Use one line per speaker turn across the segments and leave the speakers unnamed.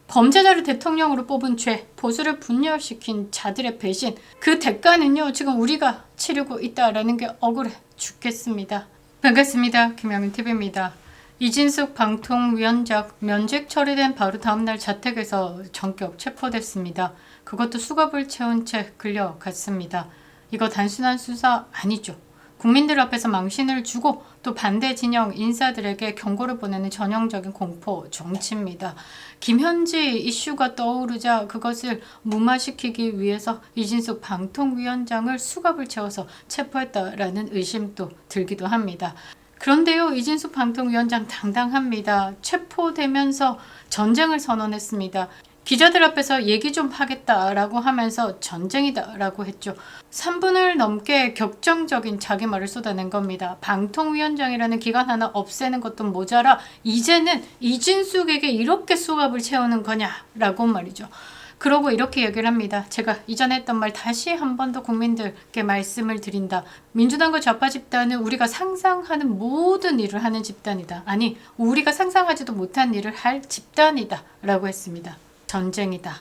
범죄자를 대통령으로 뽑은 죄, 보수를 분열시킨 자들의 배신, 그 대가는요 지금 우리가 치르고 있다라는 게 억울해 죽겠습니다. 반갑습니다. 김영민TV입니다. 이진숙 방통위원장 면직 처리된 바로 다음날 자택에서 전격 체포됐습니다. 그것도 수갑을 채운 채 끌려갔습니다. 이거 단순한 수사 아니죠. 국민들 앞에서 망신을 주고 또 반대 진영 인사들에게 경고를 보내는 전형적인 공포 정치입니다. 김현지 이슈가 떠오르자 그것을 무마시키기 위해서 이진숙 방통위원장을 수갑을 채워서 체포했다라는 의심도 들기도 합니다. 그런데요, 이진숙 방통위원장 당당합니다. 체포되면서 전쟁을 선언했습니다. 기자들 앞에서 얘기 좀 하겠다라고 하면서 전쟁이다라고 했죠. 3분을 넘게 격정적인 자기 말을 쏟아낸 겁니다. 방통위원장이라는 기관 하나 없애는 것도 모자라 이제는 이진숙에게 이렇게 수갑을 채우는 거냐라고 말이죠. 그러고 이렇게 얘기를 합니다. 제가 이전에 했던 말 다시 한 번 더 국민들께 말씀을 드린다. 민주당과 좌파 집단은 우리가 상상하는 모든 일을 하는 집단이다. 아니, 우리가 상상하지도 못한 일을 할 집단이다 라고 했습니다. 전쟁이다.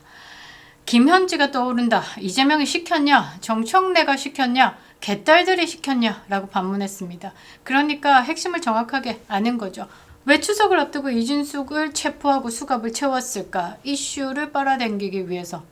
김현지가 떠오른다. 이재명이 시켰냐? 정청래가 시켰냐? 개딸들이 시켰냐? 라고 반문했습니다. 그러니까 핵심을 정확하게 아는 거죠. 왜 추석을 앞두고 이진숙을 체포하고 수갑을 채웠을까? 이슈를 빨아당기기 위해서.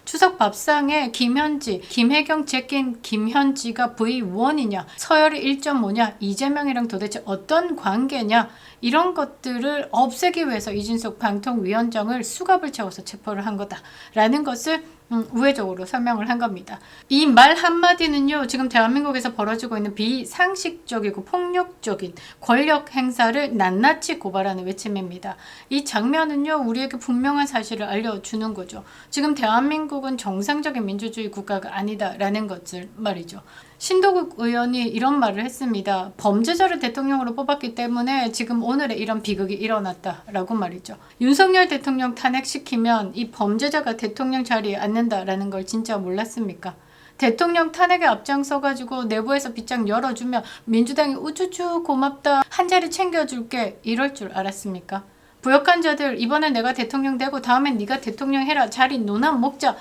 추석 밥상에 김현지, 김혜경 제낀 김현지가 V1이냐? 서열이 1.5냐? 이재명이랑 도대체 어떤 관계냐? 이런 것들을 없애기 위해서 이진숙 방통위원장을 수갑을 채워서 체포를 한 거다라는 것을 우회적으로 설명을 한 겁니다. 이 말 한마디는요, 지금 대한민국에서 벌어지고 있는 비상식적이고 폭력적인 권력 행사를 낱낱이 고발하는 외침입니다. 이 장면은요, 우리에게 분명한 사실을 알려주는 거죠. 지금 대한민국은 정상적인 민주주의 국가가 아니다라는 것을 말이죠. 신도국 의원이 이런 말을 했습니다. 범죄자를 대통령으로 뽑았기 때문에 지금 오늘의 이런 비극이 일어났다라고 말이죠. 윤석열 대통령 탄핵시키면 이 범죄자가 대통령 자리에 앉는다라는 걸 진짜 몰랐습니까? 대통령 탄핵에 앞장서가지고 내부에서 빗장 열어주면 민주당이 우쭈쭈 고맙다, 한 자리 챙겨줄게 이럴 줄 알았습니까? 부역한 자들 이번에 내가 대통령 되고 다음엔 네가 대통령 해라, 자리 논한 먹자,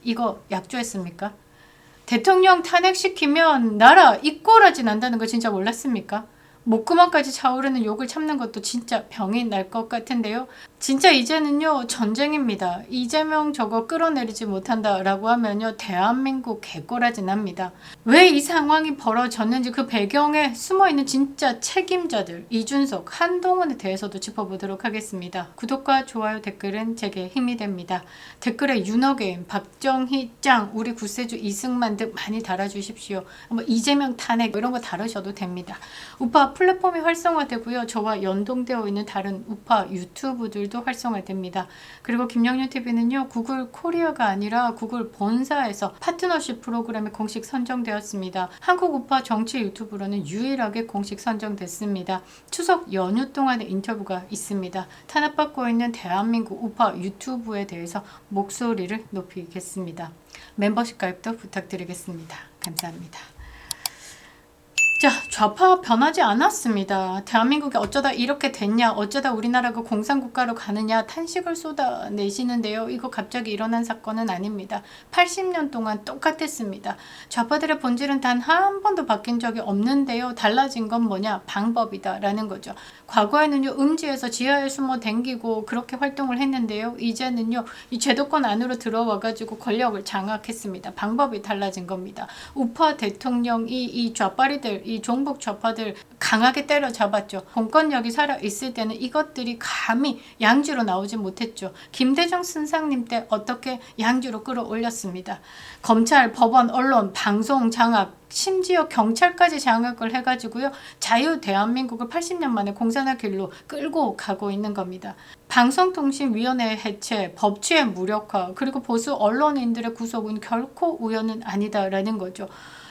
이거 약조했습니까? 대통령 탄핵시키면 나라 이꼬라지 난다는 거 진짜 몰랐습니까? 목구멍까지 차오르는 욕을 참는 것도 진짜 병이 날 것 같은데요. 진짜 이제는요 전쟁입니다. 이재명 저거 끌어내리지 못한다라고 하면요 대한민국 개꼬라지 납니다. 왜 이 상황이 벌어졌는지 그 배경에 숨어있는 진짜 책임자들 이준석, 한동훈에 대해서도 짚어보도록 하겠습니다. 구독과 좋아요, 댓글은 제게 힘이 됩니다. 댓글에 윤어게임, 박정희 짱, 우리 구세주 이승만 등 많이 달아주십시오. 이재명 탄핵 이런 거 다루셔도 됩니다. 우파 플랫폼이 활성화되고요. 저와 연동되어 있는 다른 우파 유튜브들도 활성화됩니다. 그리고 김영민TV는요. 구글 코리아가 아니라 구글 본사에서 파트너십 프로그램에 공식 선정되었습니다. 한국 우파 정치 유튜브로는 유일하게 공식 선정됐습니다. 추석 연휴 동안의 인터뷰가 있습니다. 탄압받고 있는 대한민국 우파 유튜브에 대해서 목소리를 높이겠습니다. 멤버십 가입도 부탁드리겠습니다. 감사합니다. 자, 좌파 변하지 않았습니다. 대한민국이 어쩌다 이렇게 됐냐, 어쩌다 우리나라가 공산국가로 가느냐 탄식을 쏟아내시는데요. 이거 갑자기 일어난 사건은 아닙니다. 80년 동안 똑같았습니다. 좌파들의 본질은 단 한 번도 바뀐 적이 없는데요. 달라진 건 뭐냐? 방법이다라는 거죠. 과거에는요, 음지에서 지하에 숨어 댕기고 그렇게 활동을 했는데요. 이제는요, 이 제도권 안으로 들어와가지고 권력을 장악했습니다. 방법이 달라진 겁니다. 우파 대통령이 이 좌파리들, 이 종북 좌파들 강하게 때려잡았죠. 공권력이 살아있을 때는 이것들이 감히 양지로 나오지 못했죠. 김대중 선생님 때 어떻게 양지로 끌어올렸습니다. 검찰, 법원, 언론, 방송 장악, 심지어 경찰까지 장악을 해가지고요. 자유 대한민국을 80년 만에 공산화 길로 끌고 가고 있는 겁니다. 방송통신위원회 해체, 법치의 무력화, 그리고 보수 언론인들의 구속은 결코 우연은 아니다라는 거죠.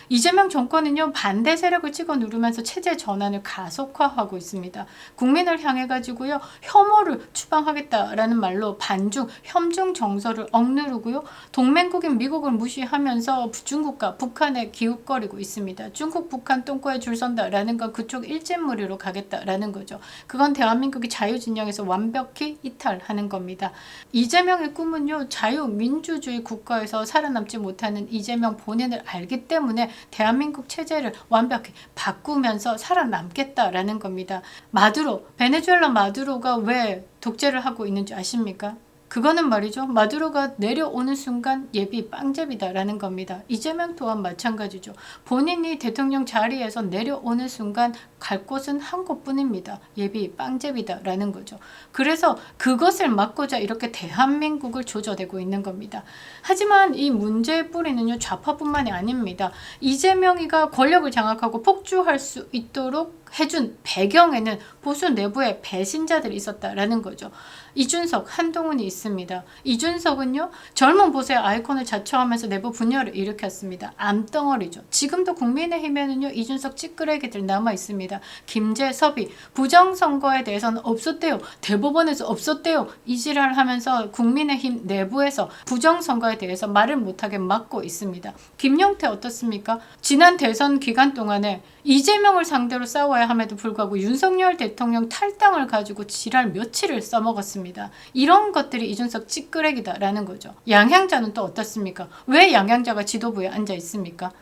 이재명 정권은요 반대 세력을 찍어 누르면서 체제 전환을 가속화하고 있습니다. 국민을 향해 가지고요 혐오를 추방하겠다라는 말로 반중 혐중 정서를 억누르고요 동맹국인 미국을 무시하면서 중국과 북한에 기웃거리고 있습니다. 중국 북한 똥꼬에 줄 선다라는 건 그쪽 일진무리로 가겠다라는 거죠. 그건 대한민국이 자유진영에서 완벽히 이탈하는 겁니다. 이재명의 꿈은요 자유민주주의 국가에서 살아남지 못하는 이재명 본인을 알기 때문에 대한민국 체제를 완벽히 바꾸면서 살아남겠다라는 겁니다. 마두로, 베네수엘라 마두로가 왜 독재를 하고 있는지 아십니까? 그거는 말이죠. 마두로가 내려오는 순간 예비 빵제비다라는 겁니다. 이재명 또한 마찬가지죠. 본인이 대통령 자리에서 내려오는 순간 갈 곳은 한 곳뿐입니다. 예비 빵제비다라는 거죠. 그래서 그것을 막고자 이렇게 대한민국을 조져대고 있는 겁니다. 하지만 이 문제의 뿌리는요 좌파뿐만이 아닙니다. 이재명이가 권력을 장악하고 폭주할 수 있도록 해준 배경에는 보수 내부에 배신자들이 있었다라는 거죠. 이준석, 한동훈이 있습니다. 이준석은요 젊은 보수의 아이콘을 자처하면서 내부 분열을 일으켰습니다. 암덩어리죠. 지금도 국민의힘에는요 이준석 찌끄레기들 남아 있습니다. 김재섭이 부정선거에 대해서는 없었대요. 대법원에서 없었대요. 이지랄 하면서 국민의힘 내부에서 부정선거에 대해서 말을 못하게 막고 있습니다. 김용태 어떻습니까? 지난 대선 기간 동안에 이재명을 상대로 싸워야 함에도 불구하고 윤석열 대통령 탈당을 가지고 지랄 며칠을 써먹었습니다. 이런 것들이 이준석 찌끄레기다라는 거죠. 양향자는 또 어떻습니까? 왜 양향자가 지도부에 앉아 있습니까?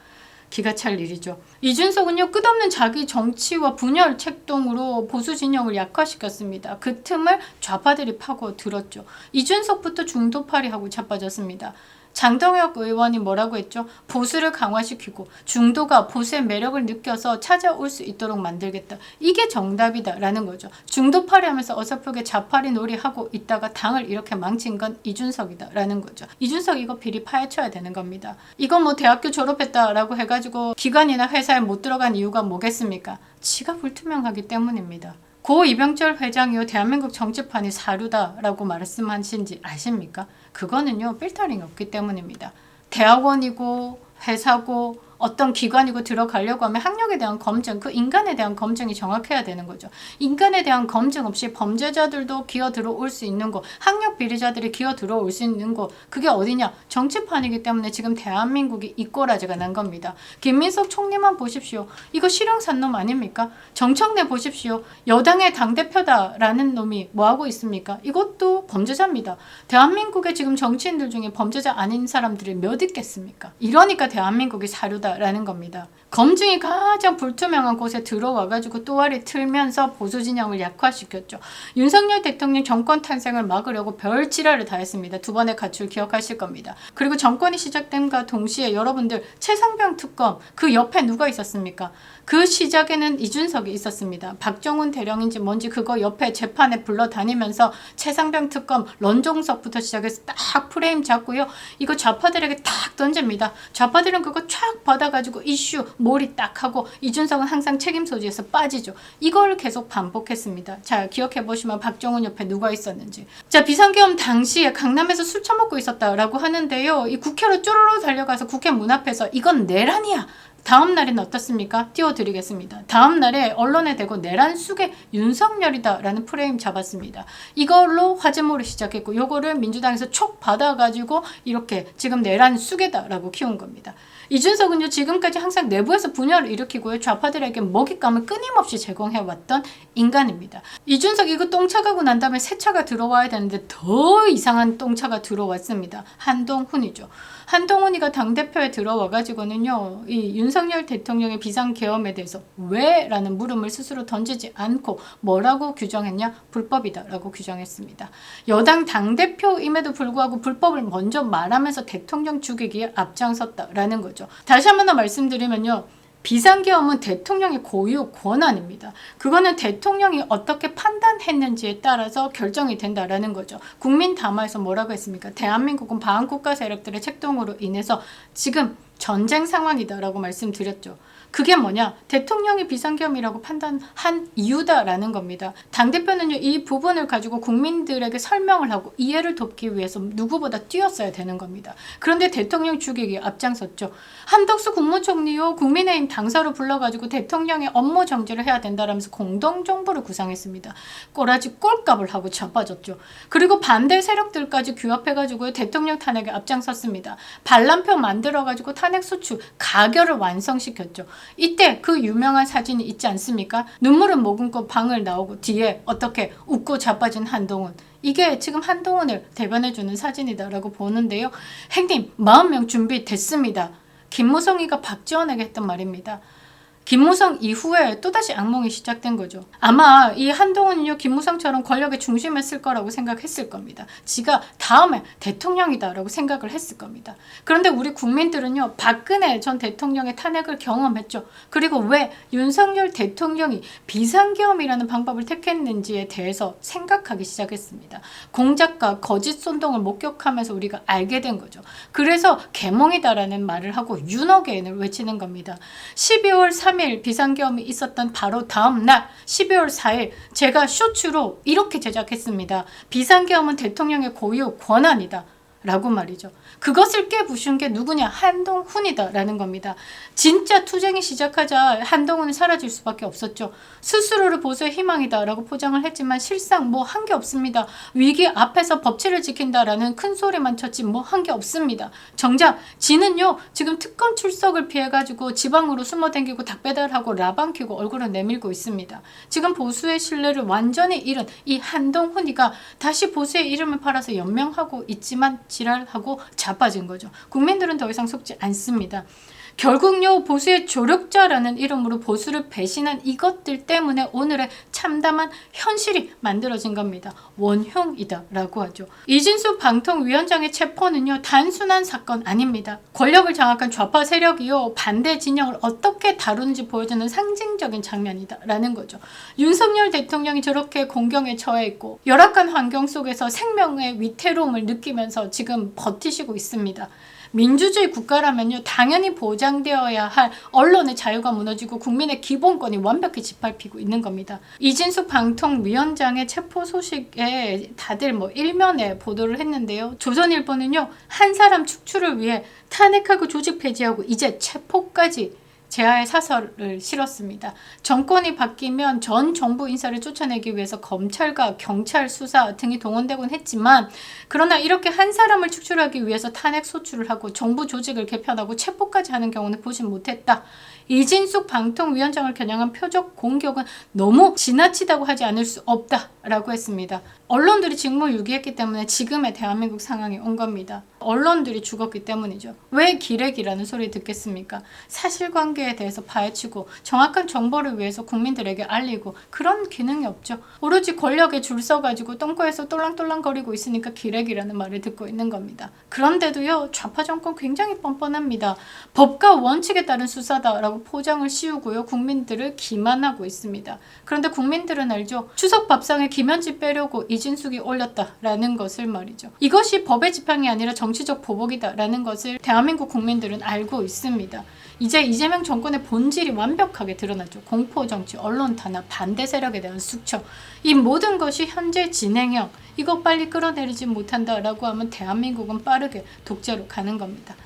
기가 찰 일이죠. 이준석은요 끝없는 자기 정치와 분열 책동으로 보수 진영을 약화시켰습니다. 그 틈을 좌파들이 파고 들었죠. 이준석부터 중도파리하고 자빠졌습니다. 장동혁 의원이 뭐라고 했죠? 보수를 강화시키고 중도가 보수의 매력을 느껴서 찾아올 수 있도록 만들겠다. 이게 정답이다라는 거죠. 중도파리 하면서 어설프게 좌파리 놀이하고 있다가 당을 이렇게 망친 건 이준석이다라는 거죠. 이준석 이거 비리 파헤쳐야 되는 겁니다. 이거 뭐 대학교 졸업했다라고 해가지고 기관이나 회사에 못 들어간 이유가 뭐겠습니까? 지가 불투명하기 때문입니다. 고 이병철 회장이요 대한민국 정치판이 사루다라고 말씀하신지 아십니까? 그거는요 필터링이 없기 때문입니다. 대학원이고 회사고 어떤 기관이고 들어가려고 하면 학력에 대한 검증, 그 인간에 대한 검증이 정확해야 되는 거죠. 인간에 대한 검증 없이 범죄자들도 기어 들어올 수 있는 곳, 학력 비리자들이 기어 들어올 수 있는 곳, 그게 어디냐? 정치판이기 때문에 지금 대한민국이 이 꼬라지가 난 겁니다. 김민석 총리만 보십시오. 이거 실형산 놈 아닙니까? 정청래 보십시오. 여당의 당대표다라는 놈이 뭐하고 있습니까? 이것도 범죄자입니다. 대한민국의 지금 정치인들 중에 범죄자 아닌 사람들이 몇 있겠습니까? 이러니까 대한민국이 사료다 라는 겁니다. 검증이 가장 불투명한 곳에 들어와가지고 또아리 틀면서 보수 진영을 약화시켰죠. 윤석열 대통령 정권 탄생을 막으려고 별 지랄을 다 했습니다. 두 번의 가출 기억하실 겁니다. 그리고 정권이 시작됨과 동시에 여러분들 최상병 특검 그 옆에 누가 있었습니까? 그 시작에는 이준석이 있었습니다. 박정훈 대령인지 뭔지 그거 옆에 재판에 불러다니면서 최상병 특검 런종석부터 시작해서 딱 프레임 잡고요. 이거 좌파들에게 딱 던집니다. 좌파들은 그거 촥 받아가지고 이슈 몰이 딱 하고 이준석은 항상 책임 소지에서 빠지죠. 이걸 계속 반복했습니다. 자, 기억해보시면 박정훈 옆에 누가 있었는지. 자, 비상계엄 당시에 강남에서 술 처먹고 있었다라고 하는데요. 이 국회로 쪼르르 달려가서 국회 문 앞에서 이건 내란이야. 다음 날에는 어떻습니까? 띄워드리겠습니다. 다음 날에 언론에 대고 내란 숙의 윤석열이다라는 프레임 잡았습니다. 이걸로 화제몰이 시작했고 요거를 민주당에서 촉 받아가지고 이렇게 지금 내란 숙이다라고 키운 겁니다. 이준석은요 지금까지 항상 내부에서 분열을 일으키고요 좌파들에게 먹잇감을 끊임없이 제공해왔던 인간입니다. 이준석 이거 똥차가고 난 다음에 새 차가 들어와야 되는데 더 이상한 똥차가 들어왔습니다. 한동훈이죠. 한동훈이가 당대표에 들어와가지고는요 이 윤석열 대통령의 비상계엄에 대해서 왜? 라는 물음을 스스로 던지지 않고 뭐라고 규정했냐? 불법이다 라고 규정했습니다. 여당 당대표임에도 불구하고 불법을 먼저 말하면서 대통령 죽이기에 앞장섰다라는 거죠. 다시 한 번 더 말씀드리면요. 비상계엄은 대통령의 고유 권한입니다. 그거는 대통령이 어떻게 판단했는지에 따라서 결정이 된다라는 거죠. 국민 담화에서 뭐라고 했습니까? 대한민국은 반국가 세력들의 책동으로 인해서 지금 전쟁 상황이다라고 말씀드렸죠. 그게 뭐냐? 대통령이 비상계엄이라고 판단한 이유다라는 겁니다. 당대표는요, 이 부분을 가지고 국민들에게 설명을 하고 이해를 돕기 위해서 누구보다 뛰었어야 되는 겁니다. 그런데 대통령 죽이기에 앞장섰죠. 한덕수 국무총리요, 국민의힘 당사로 불러가지고 대통령의 업무 정지를 해야 된다라면서 공동정부를 구상했습니다. 꼬라지 꼴값을 하고 자빠졌죠. 그리고 반대 세력들까지 규합해가지고 대통령 탄핵에 앞장섰습니다. 반란표 만들어가지고 탄핵 소추 가결을 완성시켰죠. 이때 그 유명한 사진이 있지 않습니까? 눈물은 머금고 방을 나오고 뒤에 어떻게 웃고 자빠진 한동훈. 이게 지금 한동훈을 대변해주는 사진이다라고 보는데요. 행님 40명 준비됐습니다. 김무성이가 박지원에게 했던 말입니다. 김무성 이후에 또다시 악몽이 시작된 거죠. 아마 이 한동훈은요, 김무성처럼 권력의 중심에 있을 거라고 생각했을 겁니다. 지가 다음에 대통령이다라고 생각을 했을 겁니다. 그런데 우리 국민들은요, 박근혜 전 대통령의 탄핵을 경험했죠. 그리고 왜 윤석열 대통령이 비상계엄이라는 방법을 택했는지에 대해서 생각하기 시작했습니다. 공작과 거짓 선동을 목격하면서 우리가 알게 된 거죠. 그래서 계몽이다라는 말을 하고 윤어게인을 외치는 겁니다. 12월 3일 비상계엄이 있었던 바로 다음 날 12월 4일 제가 쇼츠로 이렇게 제작했습니다. 비상계엄은 대통령의 고유 권한이다 라고 말이죠. 그것을 깨부순 게 누구냐? 한동훈이다 라는 겁니다. 진짜 투쟁이 시작하자 한동훈은 사라질 수밖에 없었죠. 스스로를 보수의 희망이다 라고 포장을 했지만 실상 뭐 한 게 없습니다. 위기 앞에서 법치를 지킨다라는 큰 소리만 쳤지 뭐 한 게 없습니다. 정작 지는요, 지금 특검 출석을 피해가지고 지방으로 숨어댕기고 닭배달하고 라방 키고 얼굴을 내밀고 있습니다. 지금 보수의 신뢰를 완전히 잃은 이 한동훈이가 다시 보수의 이름을 팔아서 연명하고 있지만 지랄하고 자빠진 거죠. 국민들은 더 이상 속지 않습니다. 결국요, 보수의 조력자라는 이름으로 보수를 배신한 이것들 때문에 오늘의 참담한 현실이 만들어진 겁니다. 원흉이다 라고 하죠. 이진수 방통위원장의 체포는요, 단순한 사건 아닙니다. 권력을 장악한 좌파 세력이요, 반대 진영을 어떻게 다루는지 보여주는 상징적인 장면이다 라는 거죠. 윤석열 대통령이 저렇게 공경에 처해 있고 열악한 환경 속에서 생명의 위태로움을 느끼면서 지금 버티시고 있습니다. 민주주의 국가라면요, 당연히 보장되어야 할 언론의 자유가 무너지고 국민의 기본권이 완벽히 짓밟히고 있는 겁니다. 이진숙 방통위원장의 체포 소식에 다들 일면에 보도를 했는데요. 조선일보는요, 한 사람 축출을 위해 탄핵하고 조직 폐지하고 이제 체포까지 제하의 사설을 실었습니다. 정권이 바뀌면 전 정부 인사를 쫓아내기 위해서 검찰과 경찰 수사 등이 동원되곤 했지만, 그러나 이렇게 한 사람을 축출하기 위해서 탄핵 소추를 하고 정부 조직을 개편하고 체포까지 하는 경우는 보지 못했다. 이진숙 방통위원장을 겨냥한 표적 공격은 너무 지나치다고 하지 않을 수 없다라고 했습니다. 언론들이 직무유기했기 때문에 지금의 대한민국 상황이 온 겁니다. 언론들이 죽었기 때문이죠. 왜 기레기라는 소리 듣겠습니까? 사실관계에 대해서 파헤치고 정확한 정보를 위해서 국민들에게 알리고 그런 기능이 없죠. 오로지 권력에 줄 서가지고 똥꼬에서 똘랑똘랑거리고 있으니까 기레기라는 말을 듣고 있는 겁니다. 그런데도요, 좌파 정권 굉장히 뻔뻔합니다. 법과 원칙에 따른 수사다라고 포장을 씌우고요, 국민들을 기만하고 있습니다. 그런데 국민들은 알죠. 추석 밥상에 김현지 빼려고 이진숙이 올렸다라는 것을 말이죠. 이것이 법의 지팡이 아니라 정치적 보복이다라는 것을 대한민국 국민들은 알고 있습니다. 이제 이재명 정권의 본질이 완벽하게 드러났죠. 공포정치, 언론 탄압, 반대 세력에 대한 숙청, 이 모든 것이 현재 진행형, 이거 빨리 끌어내리지 못한다라고 하면 대한민국은 빠르게 독재로 가는 겁니다.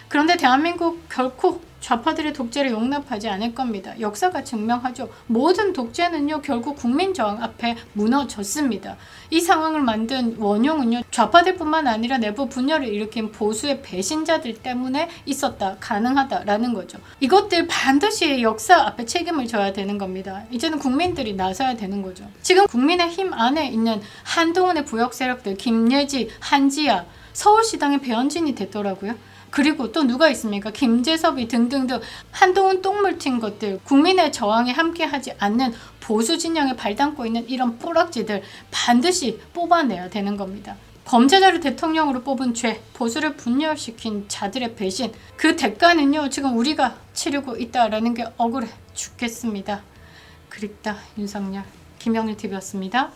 그런데 대한민국 결코 좌파들의 독재를 용납하지 않을 겁니다. 역사가 증명하죠. 모든 독재는요, 결국 국민저항 앞에 무너졌습니다. 이 상황을 만든 원흉은요, 좌파들뿐만 아니라 내부 분열을 일으킨 보수의 배신자들 때문에 있었다, 가능하다라는 거죠. 이것들 반드시 역사 앞에 책임을 져야 되는 겁니다. 이제는 국민들이 나서야 되는 거죠. 지금 국민의힘 안에 있는 한동훈의 부역 세력들, 김예지, 한지아, 서울시당의 배현진이 됐더라고요. 그리고 또 누가 있습니까? 김재섭이 등등등 한동훈 똥물 튄 것들, 국민의 저항에 함께하지 않는 보수 진영에 발담고 있는 이런 뿌락지들 반드시 뽑아내야 되는 겁니다. 범죄자를 대통령으로 뽑은 죄, 보수를 분열시킨 자들의 배신, 그 대가는요, 지금 우리가 치르고 있다라는 게 억울해 죽겠습니다. 그립다 윤석열. 김영일TV였습니다.